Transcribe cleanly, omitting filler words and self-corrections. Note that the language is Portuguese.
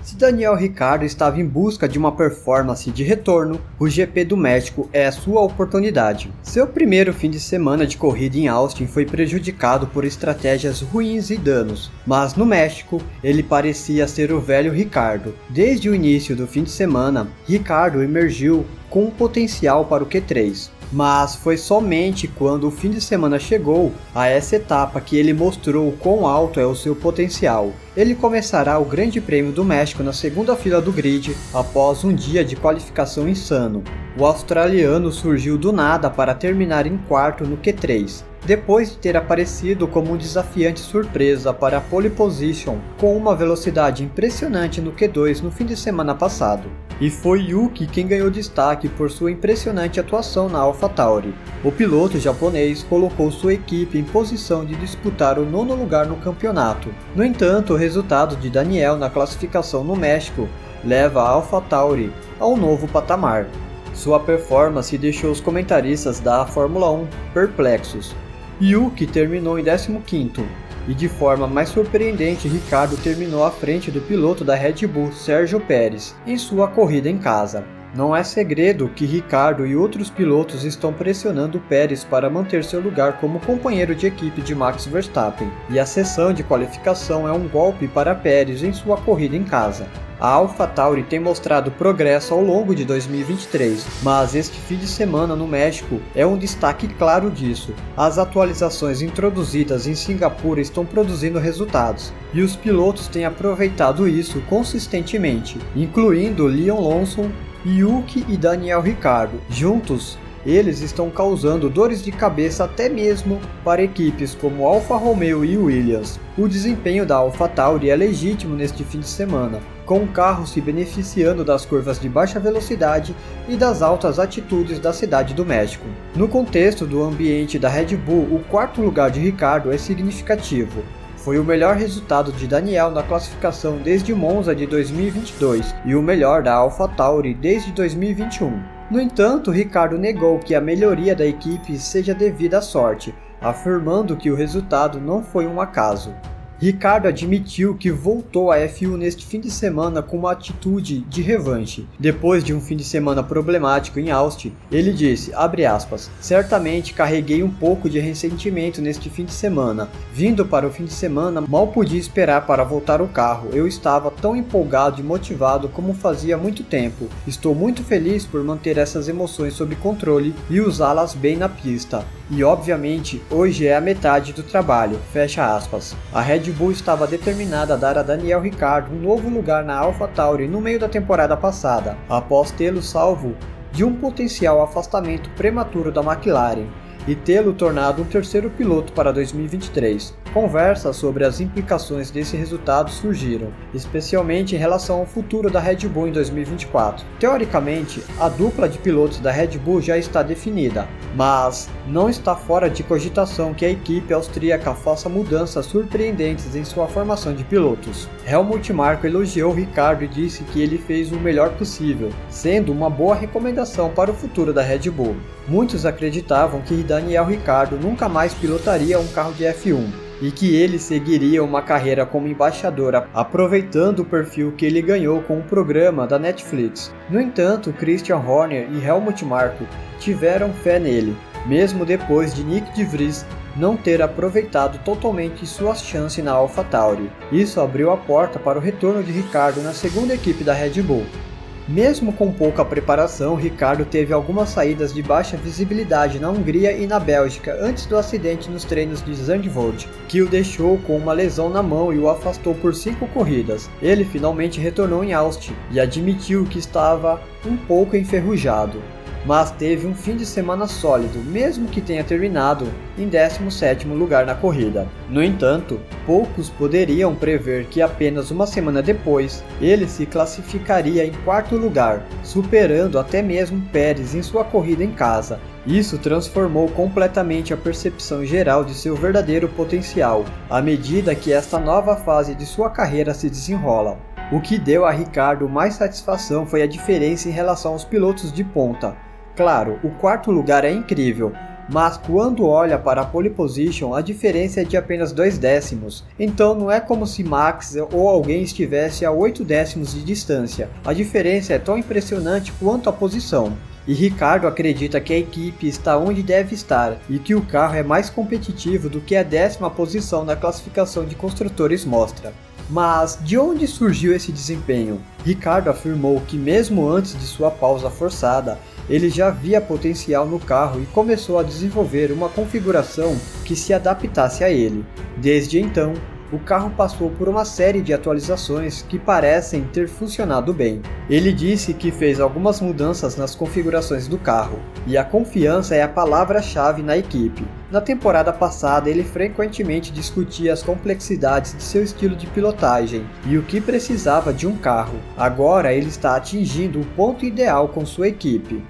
Se Daniel Ricciardo estava em busca de uma performance de retorno, o GP do México é a sua oportunidade. Seu primeiro fim de semana de corrida em Austin foi prejudicado por estratégias ruins e danos, mas no México ele parecia ser o velho Ricciardo. Desde o início do fim de semana, Ricciardo emergiu com um potencial para o Q3. Mas foi somente quando o fim de semana chegou a essa etapa que ele mostrou quão alto é o seu potencial. Ele começará o Grande Prêmio do México na segunda fila do grid após um dia de qualificação insano. O australiano surgiu do nada para terminar em quarto no Q3, depois de ter aparecido como um desafiante surpresa para a pole position com uma velocidade impressionante no Q2 no fim de semana passado. E foi Yuki quem ganhou destaque por sua impressionante atuação na AlphaTauri. O piloto japonês colocou sua equipe em posição de disputar o 9º lugar no campeonato. No entanto, o resultado de Daniel na classificação no México leva a AlphaTauri a um novo patamar. Sua performance deixou os comentaristas da Fórmula 1 perplexos. Yuki terminou em 15º. E de forma mais surpreendente, Ricciardo terminou à frente do piloto da Red Bull, Sérgio Pérez, em sua corrida em casa. Não é segredo que Ricciardo e outros pilotos estão pressionando Pérez para manter seu lugar como companheiro de equipe de Max Verstappen, e a sessão de qualificação é um golpe para Pérez em sua corrida em casa. A AlphaTauri tem mostrado progresso ao longo de 2023, mas este fim de semana no México é um destaque claro disso. As atualizações introduzidas em Singapura estão produzindo resultados, e os pilotos têm aproveitado isso consistentemente, incluindo Liam Lawson, Yuki e Daniel Ricciardo. Juntos, eles estão causando dores de cabeça até mesmo para equipes como Alfa Romeo e Williams. O desempenho da AlphaTauri é legítimo neste fim de semana, com o carro se beneficiando das curvas de baixa velocidade e das altas altitudes da cidade do México. No contexto do ambiente da Red Bull, o quarto lugar de Ricciardo é significativo. Foi o melhor resultado de Daniel na classificação desde Monza de 2022 e o melhor da AlphaTauri desde 2021. No entanto, Ricciardo negou que a melhoria da equipe seja devida à sorte, afirmando que o resultado não foi um acaso. Ricciardo admitiu que voltou à F1 neste fim de semana com uma atitude de revanche. Depois de um fim de semana problemático em Austin, ele disse, abre aspas, certamente carreguei um pouco de ressentimento neste fim de semana. Vindo para o fim de semana, mal podia esperar para voltar ao carro. Eu estava tão empolgado e motivado como fazia muito tempo. Estou muito feliz por manter essas emoções sob controle e usá-las bem na pista. E obviamente, hoje é a metade do trabalho, fecha aspas. A Red Bull estava determinada a dar a Daniel Ricciardo um novo lugar na AlphaTauri no meio da temporada passada, após tê-lo salvo de um potencial afastamento prematuro da McLaren e tê-lo tornado um terceiro piloto para 2023. Conversas sobre as implicações desse resultado surgiram, especialmente em relação ao futuro da Red Bull em 2024. Teoricamente, a dupla de pilotos da Red Bull já está definida, mas não está fora de cogitação que a equipe austríaca faça mudanças surpreendentes em sua formação de pilotos. Helmut Marko elogiou Ricciardo e disse que ele fez o melhor possível, sendo uma boa recomendação para o futuro da Red Bull. Muitos acreditavam que Daniel Ricciardo nunca mais pilotaria um carro de F1 e que ele seguiria uma carreira como embaixador, aproveitando o perfil que ele ganhou com o programa da Netflix. No entanto, Christian Horner e Helmut Marko tiveram fé nele, mesmo depois de Nick de Vries não ter aproveitado totalmente suas chances na AlphaTauri. Isso abriu a porta para o retorno de Ricciardo na segunda equipe da Red Bull. Mesmo com pouca preparação, Ricciardo teve algumas saídas de baixa visibilidade na Hungria e na Bélgica antes do acidente nos treinos de Zandvoort, que o deixou com uma lesão na mão e o afastou por 5 corridas. Ele finalmente retornou em Austin e admitiu que estava um pouco enferrujado, mas teve um fim de semana sólido, mesmo que tenha terminado em 17º lugar na corrida. No entanto, poucos poderiam prever que apenas uma semana depois, ele se classificaria em 4º lugar, superando até mesmo Pérez em sua corrida em casa. Isso transformou completamente a percepção geral de seu verdadeiro potencial, à medida que esta nova fase de sua carreira se desenrola. O que deu a Ricciardo mais satisfação foi a diferença em relação aos pilotos de ponta. Claro, o 4º lugar é incrível, mas quando olha para a pole position a diferença é de apenas 2 décimos, então não é como se Max ou alguém estivesse a 8 décimos de distância, a diferença é tão impressionante quanto a posição. E Ricciardo acredita que a equipe está onde deve estar e que o carro é mais competitivo do que a 10ª posição na classificação de construtores mostra. Mas de onde surgiu esse desempenho? Ricciardo afirmou que mesmo antes de sua pausa forçada, ele já via potencial no carro e começou a desenvolver uma configuração que se adaptasse a ele. Desde então, o carro passou por uma série de atualizações que parecem ter funcionado bem. Ele disse que fez algumas mudanças nas configurações do carro, e a confiança é a palavra-chave na equipe. Na temporada passada, ele frequentemente discutia as complexidades de seu estilo de pilotagem e o que precisava de um carro. Agora ele está atingindo o ponto ideal com sua equipe.